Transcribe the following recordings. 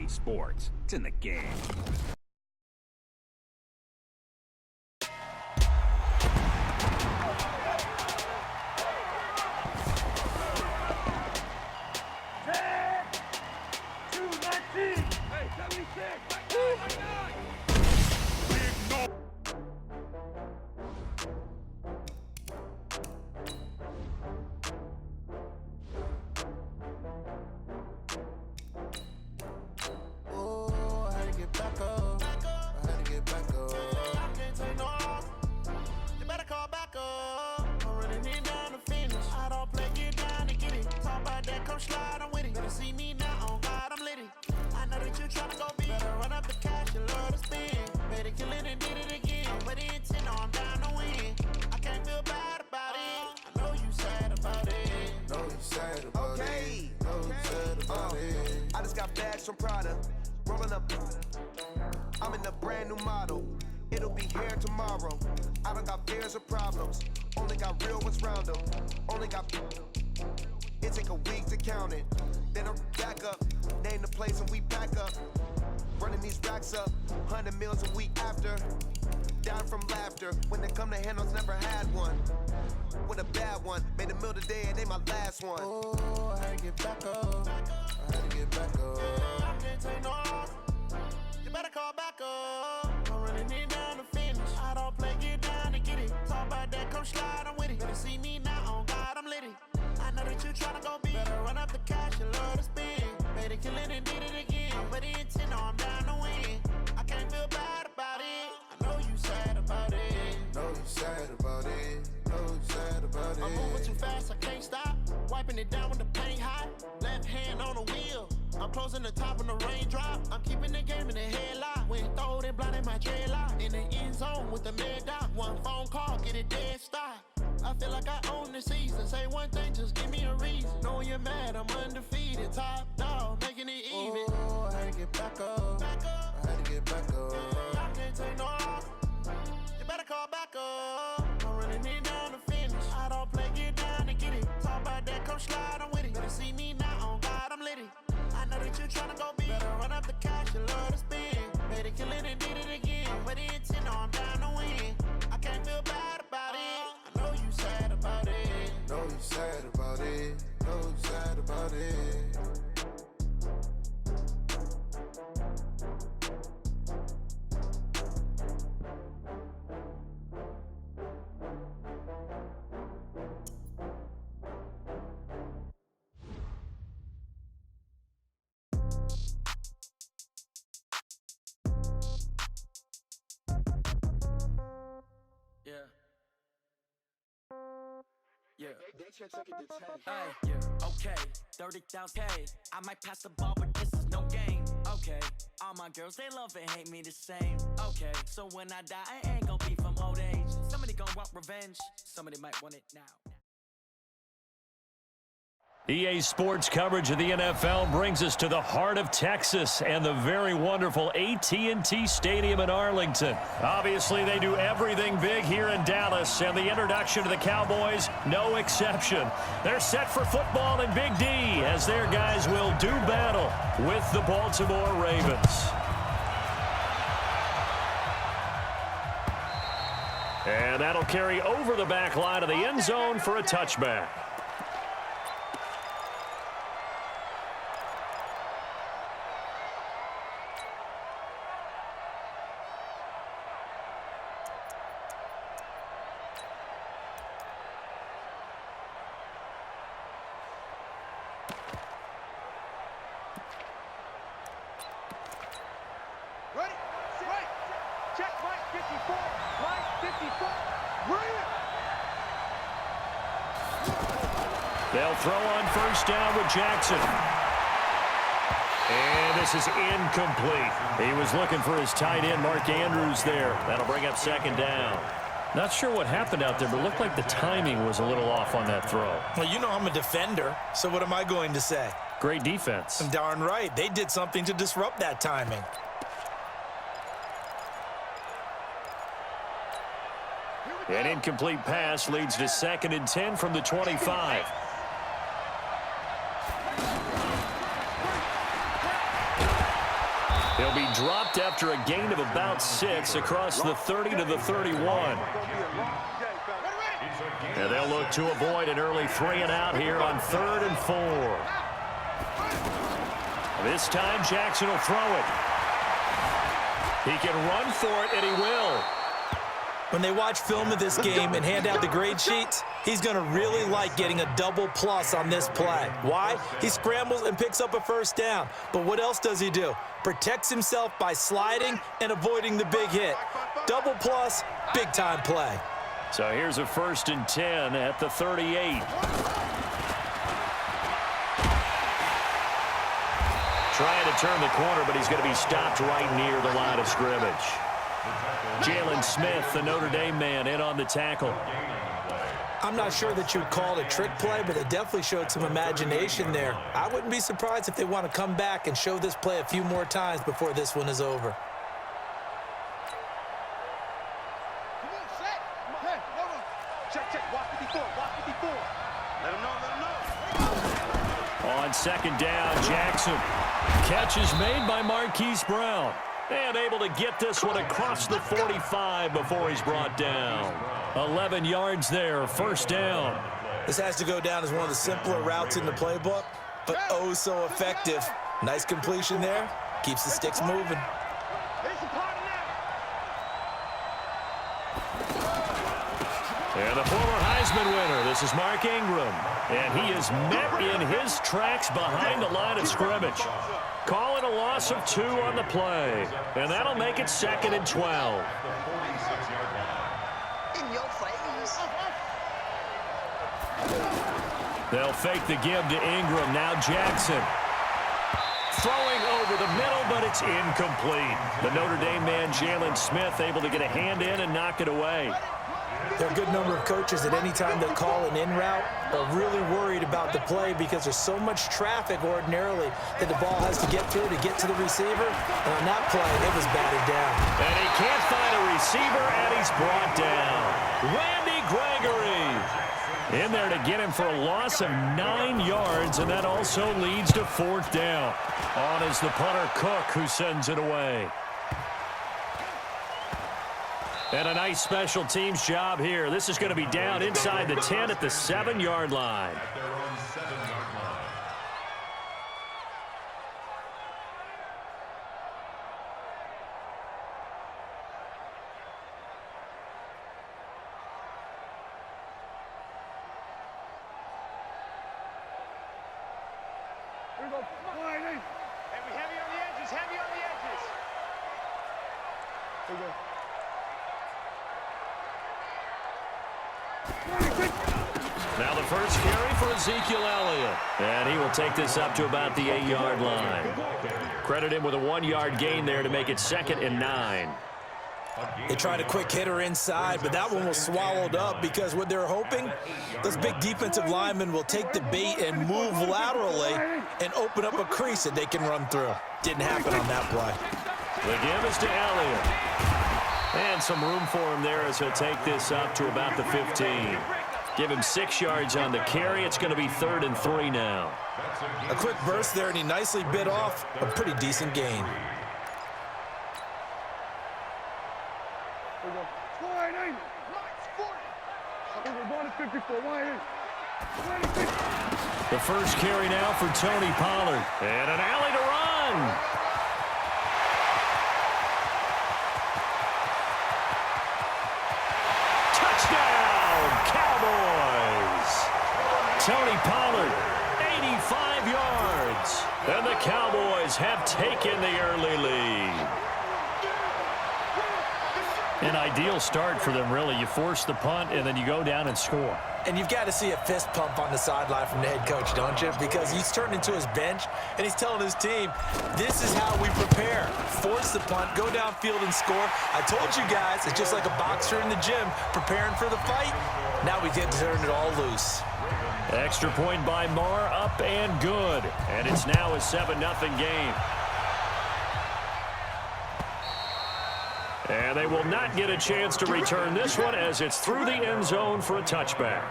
EA Sports. It's in the game. I just got bags from Prada, rolling up. I'm in a brand new model. It'll be here tomorrow. I don't got fears or problems. Only got real ones round them. Only got. It take a week to count it. Then I'm back up. Name the place and we pack up. Running these racks up. 100 meals a week after. Down from laughter. When they come to handles, never had one. With a bad one. Made a meal today and they my last one. Oh, I had to get back up. I had to get back up. I can't take no loss. You better call back up. I'm running it down to finish. I don't play, get down and get it. Talk about that, come slide, I'm with it. Better see me now, on God, I'm litty. I know that you tryna go big. Better run up the cash, you love to spend. Made it, kill it, and did it again. But the intent, no, I'm down to win. I can't feel bad about it. I know you sad about it. Know you sad about it. Know you sad about it. I'm moving too fast, I can't stop. Wiping it down with the paint hot. Left hand on the wheel. I'm closing the top when the raindrop. I'm keeping the game in the headlock. When throwed and blinded my dreadlock. In the end zone with the mad dot. One phone call, get it dead stop. I feel like I own the season. Say one thing, just give me a reason. Knowing you're mad, I'm undefeated. Top dog, making it even. Oh, I had to get back up. I had to get back up. I can't take no loss. You better call back up. I'm running it down to finish. I don't play, get down and get it. Talk about that, come slide, I'm with it. Better see me now, on God, I'm litty. I know that you tryna go big. Better run up the cash, you love to spend. Made it, kill it, and did it again. But the intent, no, I'm down to win. I can't feel bad about it. I know you sad about it. Know you sad about it. Know you sad about it. Yeah. Hey, yeah, okay, 30,000. I might pass the ball, but this is no game. Okay, all my girls, they love and hate me the same. Okay, so when I die, I ain't gon' be from old age. Somebody gon' want revenge, somebody might want it now. EA Sports coverage of the NFL brings us to the heart of Texas and the very wonderful AT&T Stadium in Arlington. Obviously, they do everything big here in Dallas, and the introduction to the Cowboys, no exception. They're set for football in Big D as their guys will do battle with the Baltimore Ravens. And that'll carry over the back line of the end zone for a touchback. They'll throw on first down with Jackson. And this is incomplete. He was looking for his tight end, Mark Andrews, there. That'll bring up second down. Not sure what happened out there, but it looked like the timing was a little off on that throw. Well, you know I'm a defender, so what am I going to say? Great defense. Darn right. They did something to disrupt that timing. An incomplete pass leads to 2nd and 10 from the 25. be dropped after a gain of about 6 across the 30 to the 31. And they'll look to avoid an early 3-and-out here on 3rd and 4. This time Jackson will throw it. He can run for it, and he will. When they watch film of this game and hand out the grade sheets, he's going to really like getting a double plus on this play. Why? He scrambles and picks up a first down. But what else does he do? Protects himself by sliding and avoiding the big hit. Double plus, big-time play. So here's a 1st and 10 at the 38. Trying to turn the corner, but he's going to be stopped right near the line of scrimmage. Jalen Smith, the Notre Dame man, in on the tackle. I'm not sure that you would call it a trick play, but they definitely showed some imagination there. I wouldn't be surprised if they want to come back and show this play a few more times before this one is over. On 2nd down, Jackson. Catch is made by Marquise Brown. And able to get this one across the 45 before he's brought down. 11 yards there, 1st down. This has to go down as one of the simpler routes in the playbook, but oh so effective. Nice completion there. Keeps the sticks moving. And the former Heisman winner, this is Mark Ingram. And he is met in his tracks behind the line of scrimmage. Calling a loss of 2 on the play. And that'll make it 2nd and 12. In your face. They'll fake the give to Ingram. Now Jackson. Throwing over the middle, but it's incomplete. The Notre Dame man, Jalen Smith, able to get a hand in and knock it away. There are a good number of coaches at any time they call an in route are really worried about the play because there's so much traffic ordinarily that the ball has to get through to get to the receiver. And on that play, it was batted down. And he can't find a receiver, and he's brought down. Randy Gregory in there to get him for a loss of 9 yards, and that also leads to 4th down. On is the punter, Cook, who sends it away. And a nice special teams job here. This is going to be down inside the 10 at the 7-yard line. Heavy on the edges, heavy on the edges. Here we go. Now the first carry for Ezekiel Elliott. And he will take this up to about the 8-yard line. Credit him with a 1-yard gain there to make it 2nd and 9. They tried a quick hitter inside, but that one was swallowed up because what they're hoping, those big defensive linemen will take the bait and move laterally and open up a crease that they can run through. Didn't happen on that play. The give is to Elliott. And some room for him there as he'll take this up to about the 15. Give him 6 yards on the carry. It's going to be 3rd and 3 now. A quick burst there, and he nicely bit off a pretty decent gain. The first carry now for Tony Pollard. And an alley to run. Touchdown, Cowboys. Tony Pollard, 85 yards. And the Cowboys have taken the early lead. An ideal start for them, really. You force the punt, and then you go down and score. And you've got to see a fist pump on the sideline from the head coach, don't you? Because he's turned into his bench, and he's telling his team, this is how we prepare. Force the punt, go downfield and score. I told you guys, it's just like a boxer in the gym preparing for the fight. Now we get to turn it all loose. Extra point by Marr, up and good. And it's now a 7-0 game. And they will not get a chance to return this one as it's through the end zone for a touchback.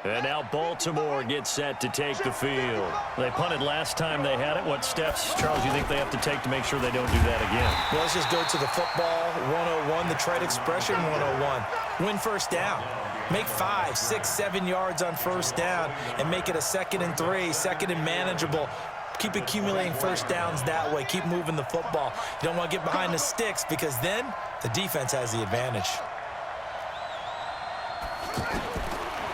And now Baltimore gets set to take the field. They punted last time they had it. What steps, Charles, you think they have to take to make sure they don't do that again? Well, let's just go to the football 101, the trade expression 101. Win first down. Make 5, 6, 7 yards on first down and make it a 2nd and 3, 2nd and manageable. Keep accumulating first downs that way. Keep moving the football. You don't want to get behind the sticks because then the defense has the advantage.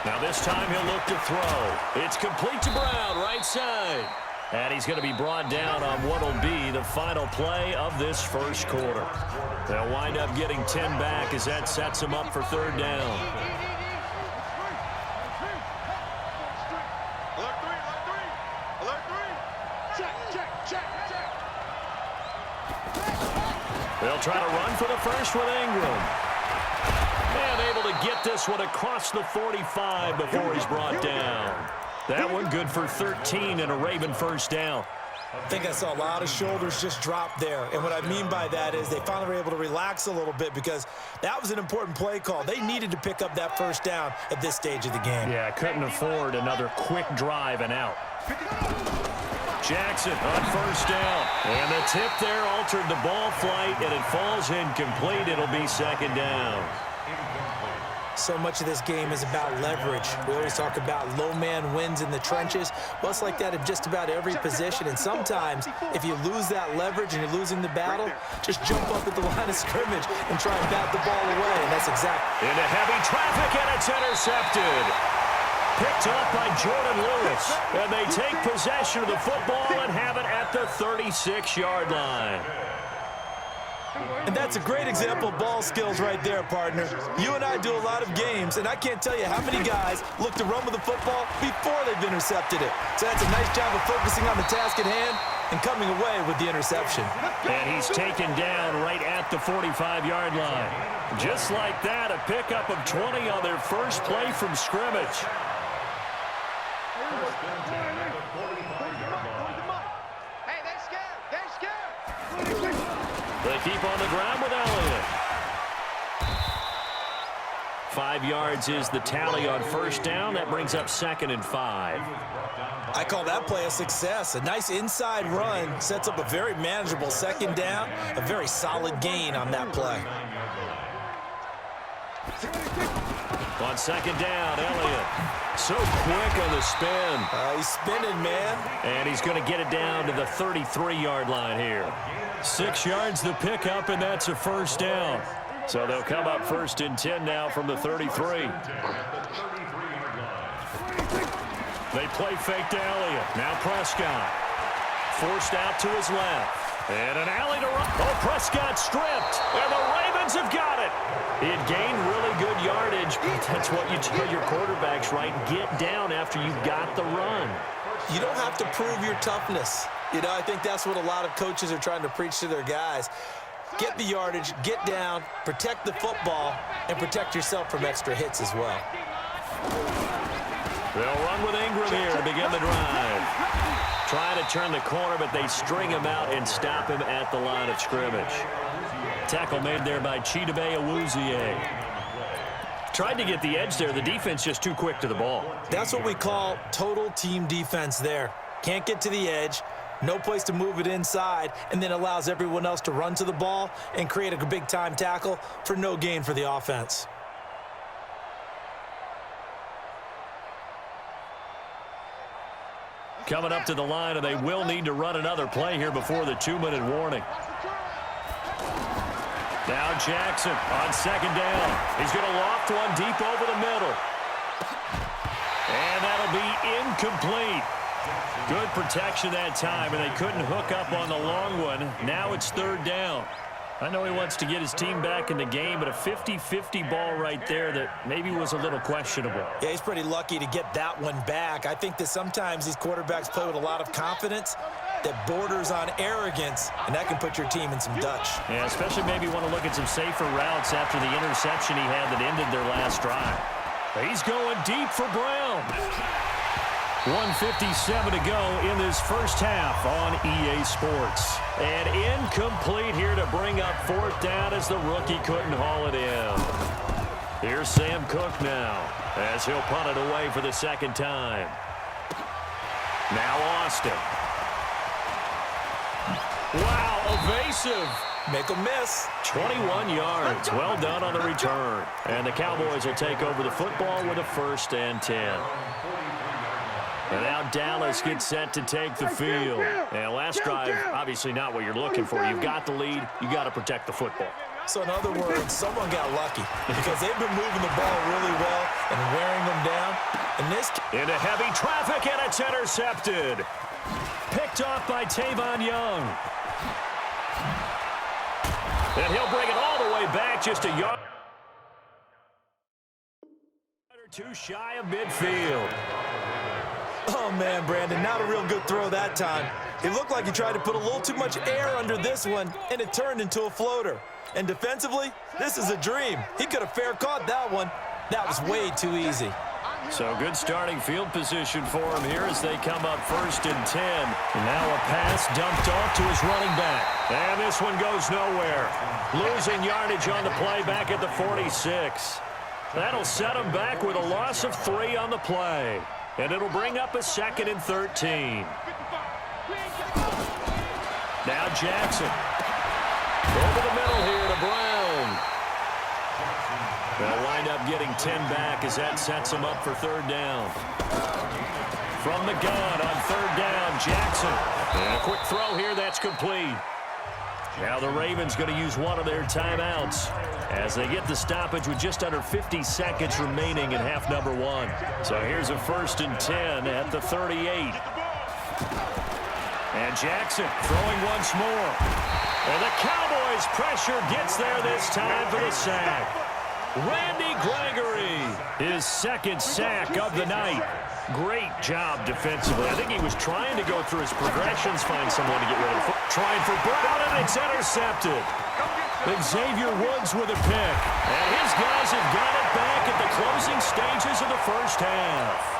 Now this time he'll look to throw. It's complete to Brown, right side. And he's going to be brought down on what will be the final play of this first quarter. They'll wind up getting 10 back as that sets them up for 3rd down. They'll try to run for the first with Ingram. And able to get this one across the 45 before he's brought down. That one good for 13 and a Raven first down. I think I saw a lot of shoulders just drop there. And what I mean by that is they finally were able to relax a little bit because that was an important play call. They needed to pick up that first down at this stage of the game. Yeah, couldn't afford another quick drive and out. Jackson on first down. And the tip there altered the ball flight, and it falls incomplete. It'll be 2nd down. So much of this game is about leverage. We always talk about low man wins in the trenches. Well, it's like that in just about every position. And sometimes, if you lose that leverage and you're losing the battle, just jump up at the line of scrimmage and try and bat the ball away. And that's exactly. Into heavy traffic, and it's intercepted. Picked up by Jordan Lewis. And they take possession of the football and have it at the 36-yard line. And that's a great example of ball skills right there, partner. You and I do a lot of games, and I can't tell you how many guys look to run with the football before they've intercepted it. So that's a nice job of focusing on the task at hand and coming away with the interception. And he's taken down right at the 45-yard line. Just like that, a pickup of 20 on their first play from scrimmage. Hey, they're scared. They're scared. They keep on the ground with Elliott. 5 yards is the tally on first down. That brings up 2nd and 5. I call that play a success. A nice inside run sets up a very manageable 2nd down. A very solid gain on that play. On 2nd down, Elliott. So quick on the spin. He's spinning, man. And he's going to get it down to the 33-yard line here. 6 yards the pickup, and that's a first down. So they'll come up 1st and 10 now from the 33. They play fake to Elliott. Now Prescott. Forced out to his left. And an alley to run. Oh, Prescott stripped. And the Ravens have got it. It gained really good yardage. That's what you tell your quarterbacks, right? Get down after you've got the run. You don't have to prove your toughness. You know, I think that's what a lot of coaches are trying to preach to their guys. Get the yardage, get down, protect the football, and protect yourself from extra hits as well. They'll run with Ingram here to begin the drive. Trying to turn the corner, but they string him out and stop him at the line of scrimmage. Tackle made there by Chidobe Awuzie. Tried to get the edge there. The defense just too quick to the ball. That's what we call total team defense there. Can't get to the edge, no place to move it inside, and then allows everyone else to run to the ball and create a big-time tackle for no gain for the offense. Coming up to the line, and they will need to run another play here before the 2-minute warning. Now Jackson on 2nd down. He's going to loft one deep over the middle. And that'll be incomplete. Good protection that time, and they couldn't hook up on the long one. Now it's 3rd down. I know he wants to get his team back in the game, but a 50-50 ball right there that maybe was a little questionable. Yeah, he's pretty lucky to get that one back. I think that sometimes these quarterbacks play with a lot of confidence that borders on arrogance, and that can put your team in some Dutch. Yeah, especially maybe want to look at some safer routes after the interception he had that ended their last drive. He's going deep for Brown. 1:57 to go in this first half on EA Sports. And incomplete here to bring up 4th down as the rookie couldn't haul it in. Here's Sam Cook now as he'll punt it away for the second time. Now Austin. Wow, evasive. Make them miss. 21 yards. Well done on the return. And the Cowboys will take over the football with a 1st and 10. And now Dallas gets set to take the field. And last drive, obviously not what you're looking for. You've got the lead. You got to protect the football. So in other words, someone got lucky because they've been moving the ball really well and wearing them down. Into heavy traffic, and it's intercepted. Picked off by Tavon Young. And he'll bring it all the way back just a yard or two shy of midfield. Oh, man, Brandon, not a real good throw that time. It looked like he tried to put a little too much air under this one, and it turned into a floater. And defensively, this is a dream. He could have fair caught that one. That was way too easy. So good starting field position for him here as they come up 1st and 10. And now a pass dumped off to his running back. And this one goes nowhere. Losing yardage on the play back at the 46. That'll set him back with a loss of 3 on the play. And it'll bring up a 2nd and 13. Now Jackson. Over the middle here to Brown. They'll wind up getting 10 back as that sets them up for 3rd down. From the gun on 3rd down, Jackson. And a quick throw here, that's complete. Now the Ravens going to use one of their timeouts as they get the stoppage with just under 50 seconds remaining in half number 1. So here's a 1st and 10 at the 38. And Jackson throwing once more. And the Cowboys pressure gets there this time for the sack. Randy Gregory, his 2nd sack of the night. Great job defensively. I think he was trying to go through his progressions, find someone to get rid of. Trying for Brown, and it's intercepted. Xavier Woods with a pick. And his guys have got it back at the closing stages of the 1st half.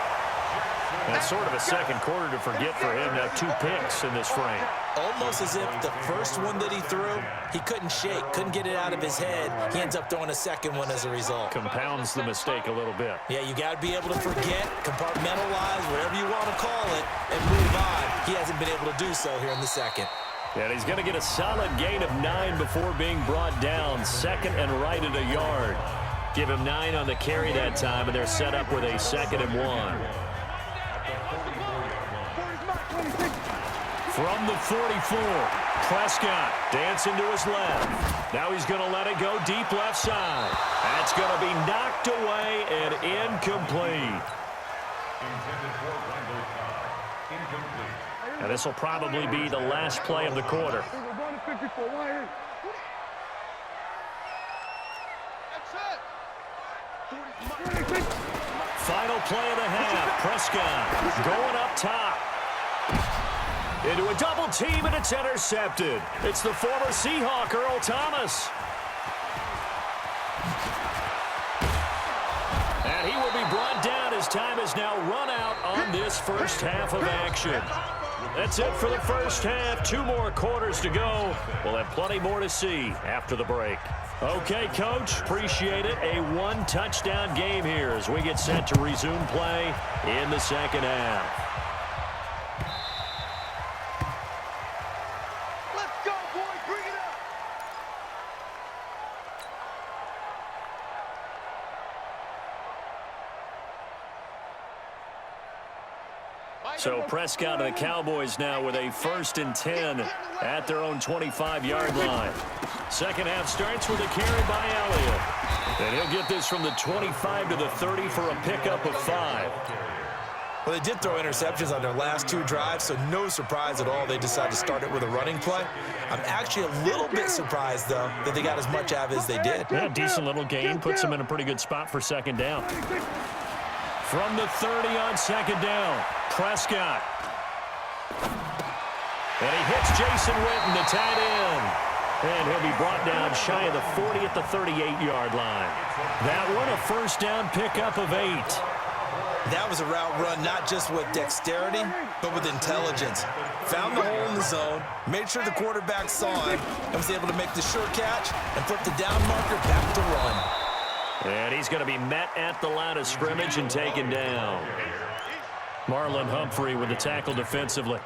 That's sort of a second quarter to forget for him. Now 2 picks in this frame. Almost as if the first one that he threw, he couldn't shake, couldn't get it out of his head. He ends up throwing a second one as a result. Compounds the mistake a little bit. Yeah, you got to be able to forget, compartmentalize, whatever you want to call it, and move on. He hasn't been able to do so here in the second. And he's going to get a solid gain of 9 before being brought down. 2nd and right at a yard. Give him 9 on the carry that time, and they're set up with a 2nd and 1. From the 44, Prescott dancing to his left. Now he's going to let it go deep left side. That's going to be knocked away and incomplete. And this will probably be the last play of the quarter. Final play of the half. Prescott going up top. Into a double team, and it's intercepted. It's the former Seahawk, Earl Thomas. And he will be brought down as time is now run out on this 1st half of action. That's it for the 1st half. 2 more quarters to go. We'll have plenty more to see after the break. Okay, Coach, appreciate it. A 1-touchdown game here as we get set to resume play in the 2nd half. So Prescott and the Cowboys now with a 1st and 10 at their own 25-yard line. 2nd half starts with a carry by Elliott. And he'll get this from the 25 to the 30 for a pickup of 5. Well, they did throw interceptions on their last 2 drives, so no surprise at all they decided to start it with a running play. I'm actually a little bit surprised, though, that they got as much out of it as they did. Yeah, decent little gain. Puts them in a pretty good spot for 2nd down. From the 30 on 2nd down, Prescott. And he hits Jason Witten, the tight end. And he'll be brought down shy of the 40 at the 38-yard line. That one a 1st down pickup of 8. That was a route run not just with dexterity, but with intelligence. Found the hole in the zone, made sure the quarterback saw him, and was able to make the sure catch and flip the down marker back to run. And he's going to be met at the line of scrimmage and taken down. Marlon Humphrey with the tackle defensively.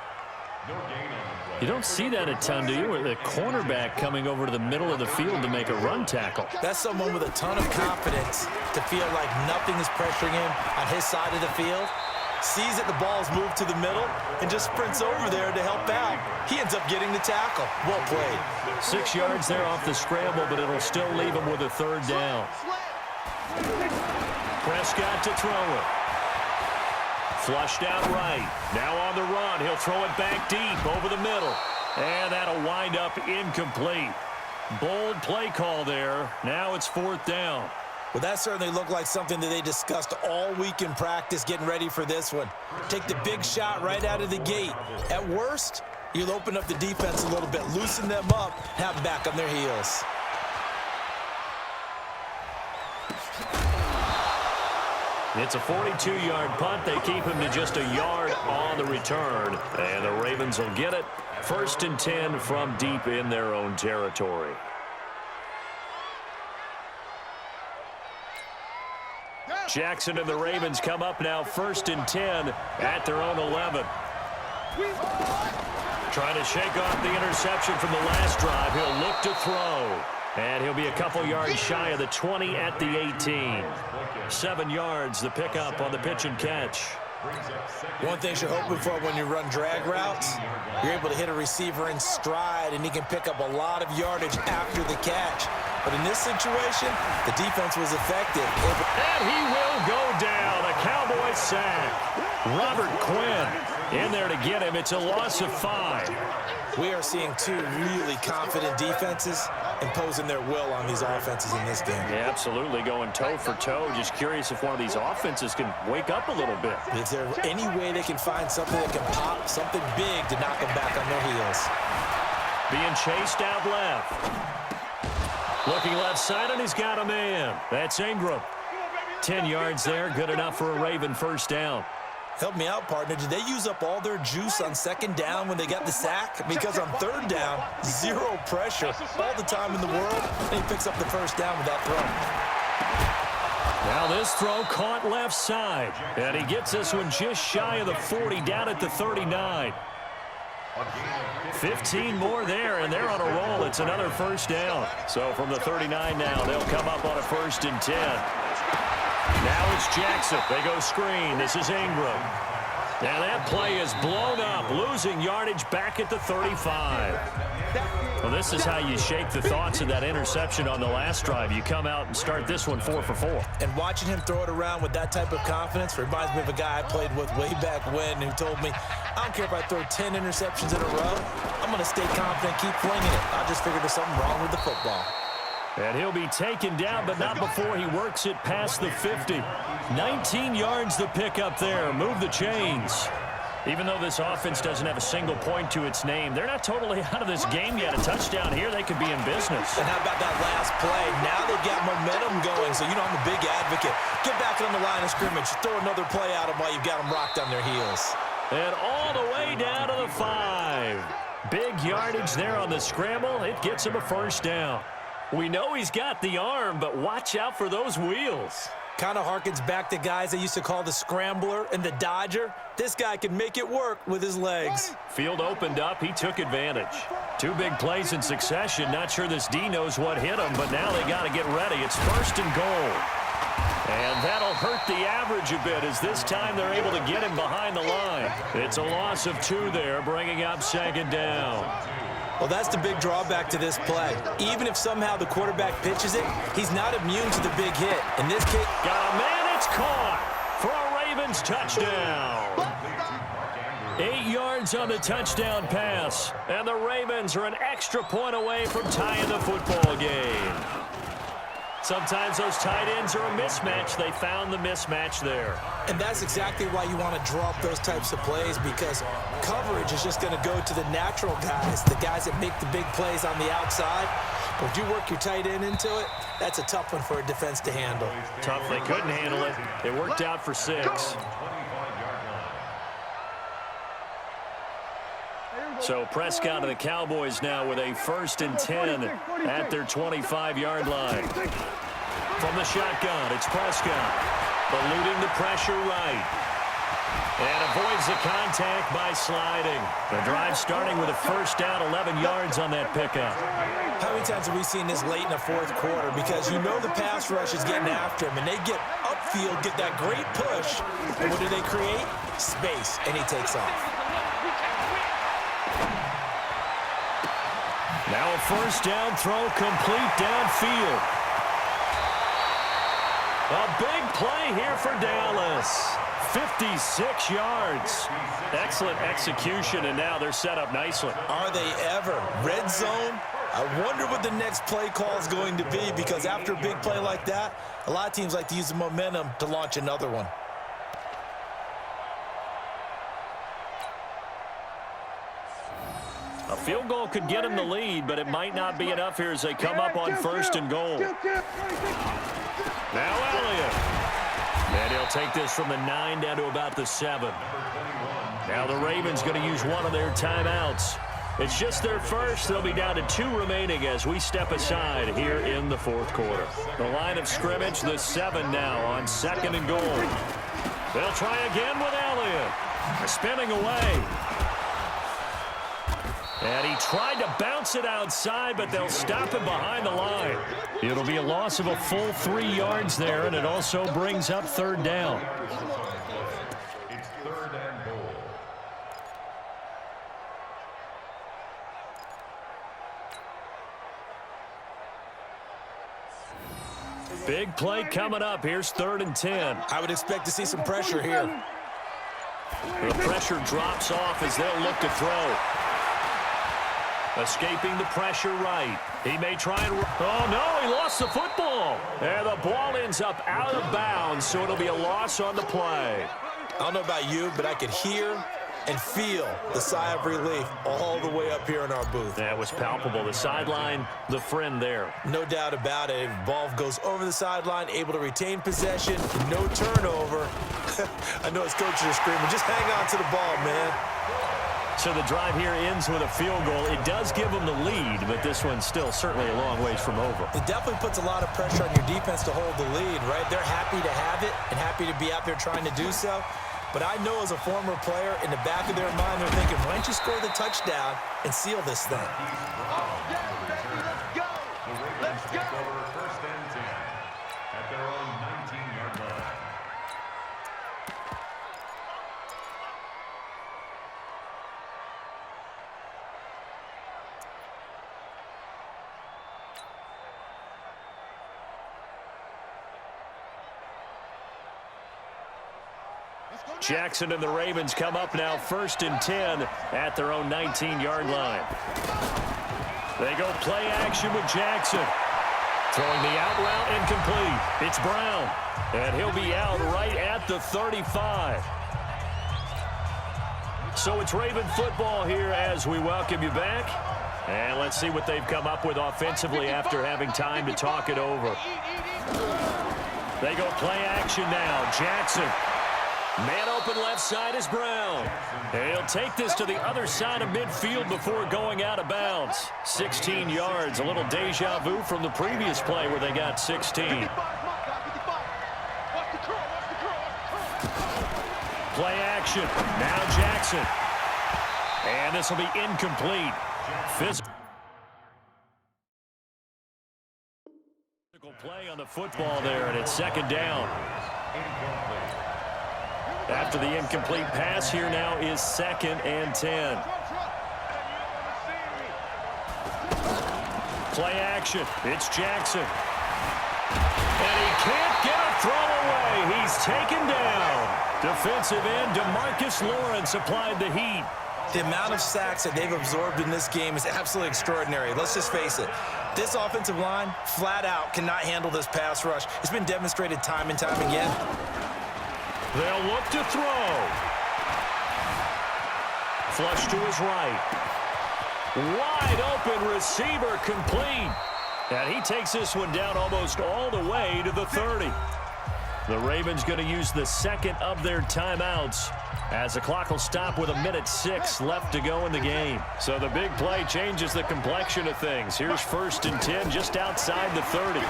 You don't see that a ton, do you? With a cornerback coming over to the middle of the field to make a run tackle. That's someone with a ton of confidence to feel like nothing is pressuring him on his side of the field. Sees that the ball's moved to the middle and just sprints over there to help out. He ends up getting the tackle. Well played. 6 yards there off the scramble, but it'll still leave him with a third down. Prescott to throw it. Flushed out right. Now on the run. He'll throw it back deep over the middle. And that'll wind up incomplete. Bold play call there. Now it's 4th down. Well, that certainly looked like something that they discussed all week in practice getting ready for this one. Take the big shot right out of the gate. At worst, you'll open up the defense a little bit, loosen them up, have them back on their heels. It's a 42-yard punt. They keep him to just a yard on the return. And the Ravens will get it. 1st and 10 from deep in their own territory. Jackson and the Ravens come up now 1st and 10 at their own 11. Trying to shake off the interception from the last drive. He'll look to throw. And he'll be a couple yards shy of the 20 at the 18. 7 yards, the pickup on the pitch and catch. One thing you're hoping for when you run drag routes, you're able to hit a receiver in stride, and he can pick up a lot of yardage after the catch. But in this situation, the defense was effective. And he will go down. A Cowboys sack. Robert Quinn in there to get him. It's a loss of 5. We are seeing 2 really confident defenses imposing their will on these offenses in this game. Yeah, absolutely, going toe for toe. Just curious if one of these offenses can wake up a little bit. Is there any way they can find something that can pop, something big to knock them back on their heels? Being chased out left. Looking left side, and he's got a man. That's Ingram. 10 yards there, good enough for a Raven first down. Help me out, partner. Did they use up all their juice on 2nd down when they got the sack? Because on 3rd down, 0 pressure all the time in the world, and he picks up the first down with that throw. Now this throw caught left side, and he gets this one just shy of the 40, down at the 39. 15 more there, and they're on a roll. It's another first down. So from the 39 now, they'll come up on a 1st and 10. Now it's Jackson. They go screen. This is Ingram. Now that play is blown up, losing yardage back at the 35. Well, this is how you shake the thoughts of that interception on the last drive. You come out and start this one 4 for 4. And watching him throw it around with that type of confidence reminds me of a guy I played with way back when who told me, I don't care if I throw 10 interceptions in a row. I'm going to stay confident, keep flinging it. I just figured there's something wrong with the football. And he'll be taken down, but not before he works it past the 50. 19 yards the pickup there. Move the chains. Even though this offense doesn't have a single point to its name, they're not totally out of this game yet. A touchdown here, they could be in business. And how about that last play? Now they've got momentum going, so you know I'm a big advocate. Get back on the line of scrimmage. Throw another play at them while you've got them rocked on their heels. And all the way down to the 5. Big yardage there on the scramble. It gets him a first down. We know he's got the arm, but watch out for those wheels. Kind of harkens back to guys they used to call the scrambler and the dodger. This guy can make it work with his legs. Field opened up. He took advantage. 2 big plays in succession. Not sure this D knows what hit him, but now they got to get ready. It's 1st and goal. And that'll hurt the average a bit as this time they're able to get him behind the line. It's a loss of 2 there, bringing up 2nd down. Well, that's the big drawback to this play. Even if somehow the quarterback pitches it, he's not immune to the big hit. In this case, got a man, it's caught for a Ravens touchdown. 8 yards on the touchdown pass, and the Ravens are an extra point away from tying the football game. Sometimes those tight ends are a mismatch. They found the mismatch there. And that's exactly why you want to draw up those types of plays, because coverage is just going to go to the natural guys, the guys that make the big plays on the outside. But if you work your tight end into it, that's a tough one for a defense to handle. Tough. They couldn't handle it. It worked out for 6. So Prescott and the Cowboys now with a 1st and 10 at their 25-yard line. From the shotgun, it's Prescott. Eluding the pressure right. And avoids the contact by sliding. The drive starting with a first down, 11 yards on that pickup. How many times have we seen this late in the fourth quarter? Because you know the pass rush is getting after him, and they get upfield, get that great push. And what do they create? Space, and he takes off. Now a first down throw, complete downfield. A big play here for Dallas. 56 yards. Excellent execution, and now they're set up nicely. Are they ever? Red zone? I wonder what the next play call is going to be, because after a big play like that, a lot of teams like to use the momentum to launch another one. A field goal could get him the lead, but it might not be enough here as they come up on first and goal. Now Elliott. And he'll take this from the 9 down to about the 7. Now the Ravens going to use one of their timeouts. It's just their first. They'll be down to 2 remaining as we step aside here in the fourth quarter. The line of scrimmage, the 7 now on second and goal. They'll try again with Elliott. Spinning away. And he tried to bounce it outside, but they'll stop him behind the line. It'll be a loss of a full 3 yards there, and it also brings up third down. It's third and goal. Big play coming up. Here's 3rd and 10. I would expect to see some pressure here. The pressure drops off as they'll look to throw. Escaping the pressure right. He may try and... Oh, no, he lost the football. And the ball ends up out of bounds, so it'll be a loss on the play. I don't know about you, but I could hear and feel the sigh of relief all the way up here in our booth. That was palpable. The sideline, the friend there. No doubt about it. Ball goes over the sideline, able to retain possession, no turnover. I know his coaches are screaming, just hang on to the ball, man. So the drive here ends with a field goal. It does give them the lead, but this one's still certainly a long ways from over. It definitely puts a lot of pressure on your defense to hold the lead, right? They're happy to have it and happy to be out there trying to do so. But I know as a former player, in the back of their mind, they're thinking, why don't you score the touchdown and seal this thing? The Ravens take over first and 10 at their own 19-yard line. Jackson and the Ravens come up now 1st and 10 at their own 19-yard line. They go play action with Jackson. Throwing the out route incomplete. It's Brown. And he'll be out right at the 35. So it's Raven football here as we welcome you back. And let's see what they've come up with offensively after having time to talk it over. They go play action now. Jackson. Man open left side is Brown. And he'll take this to the other side of midfield before going out of bounds. 16 yards, a little deja vu from the previous play where they got 16. Play action. Now Jackson. And this will be incomplete. Physical play on the football there, and it's 2nd down. After the incomplete pass, here now is 2nd and 10. Play action. It's Jackson. And he can't get a throw away. He's taken down. Defensive end DeMarcus Lawrence applied the heat. The amount of sacks that they've absorbed in this game is absolutely extraordinary. Let's just face it. This offensive line, flat out, cannot handle this pass rush. It's been demonstrated time and time again. They'll look to throw. Flush to his right. Wide open receiver complete. And he takes this one down almost all the way to the 30. The Ravens going to use the 2nd of their timeouts as the clock will stop with 1:06 left to go in the game. So the big play changes the complexion of things. Here's 1st and 10 just outside the 30.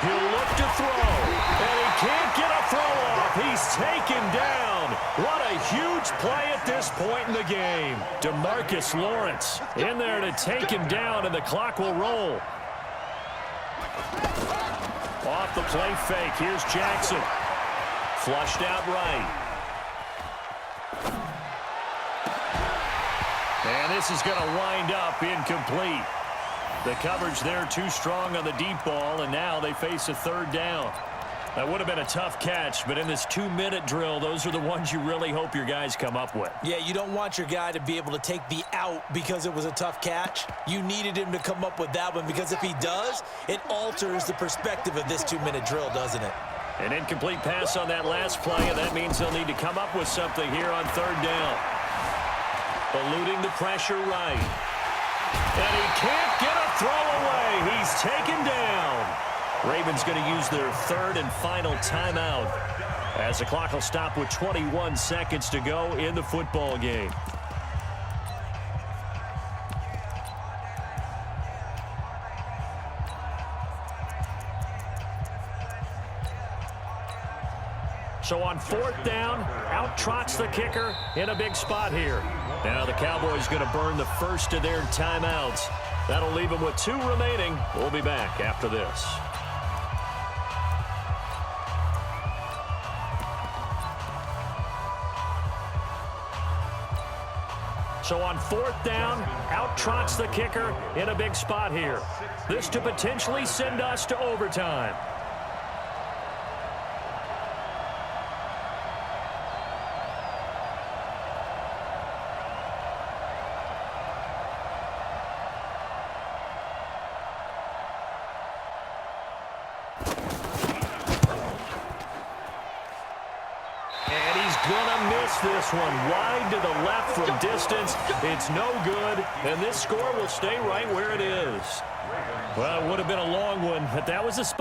He'll look to throw, and he can't get a throw off. He's taken down. What a huge play at this point in the game. DeMarcus Lawrence in there to take him down, and the clock will roll. Off the play fake, here's Jackson. Flushed out right. And this is going to wind up incomplete. The coverage there too strong on the deep ball, and now they face a third down. That would have been a tough catch, but in this 2-minute drill, those are the ones you really hope your guys come up with. Yeah, you don't want your guy to be able to take the out because it was a tough catch. You needed him to come up with that one, because if he does, it alters the perspective of this 2-minute drill, doesn't it? An incomplete pass on that last play, and that means they'll need to come up with something here on third down. Eluding the pressure right. And he can't get a throw away. He's taken down. Ravens going to use their third and final timeout as the clock will stop with 21 seconds to go in the football game. So on fourth down, out trots the kicker in a big spot here. Now the Cowboys going to burn the first of their timeouts. That'll leave them with 2 remaining. We'll be back after this. So on fourth down, out trots the kicker in a big spot here. This to potentially send us to overtime. Gonna miss this one wide to the left from distance. It's no good, and this score will stay right where it is. Well, it would have been a long one, but that was a spot.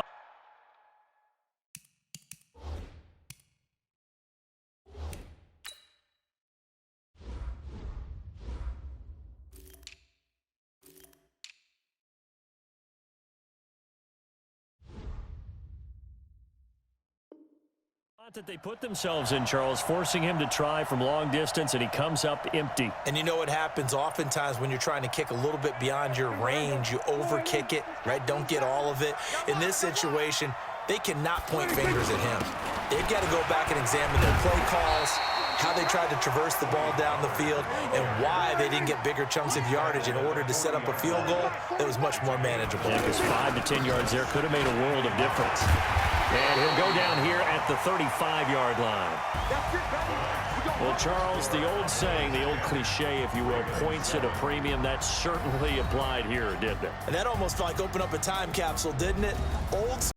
That they put themselves in, Charles, forcing him to try from long distance, and he comes up empty. And you know what happens oftentimes when you're trying to kick a little bit beyond your range, you overkick it, right? Don't get all of it. In this situation, they cannot point fingers at him. They've got to go back and examine their play calls, how they tried to traverse the ball down the field, and why they didn't get bigger chunks of yardage in order to set up a field goal that was much more manageable. Yeah, because 5 to 10 yards there could have made a world of difference. And he'll go down here at the 35-yard line. Well, Charles, the old saying, the old cliche, if you will, points at a premium, that certainly applied here, didn't it? And that almost like opened up a time capsule, didn't it? Old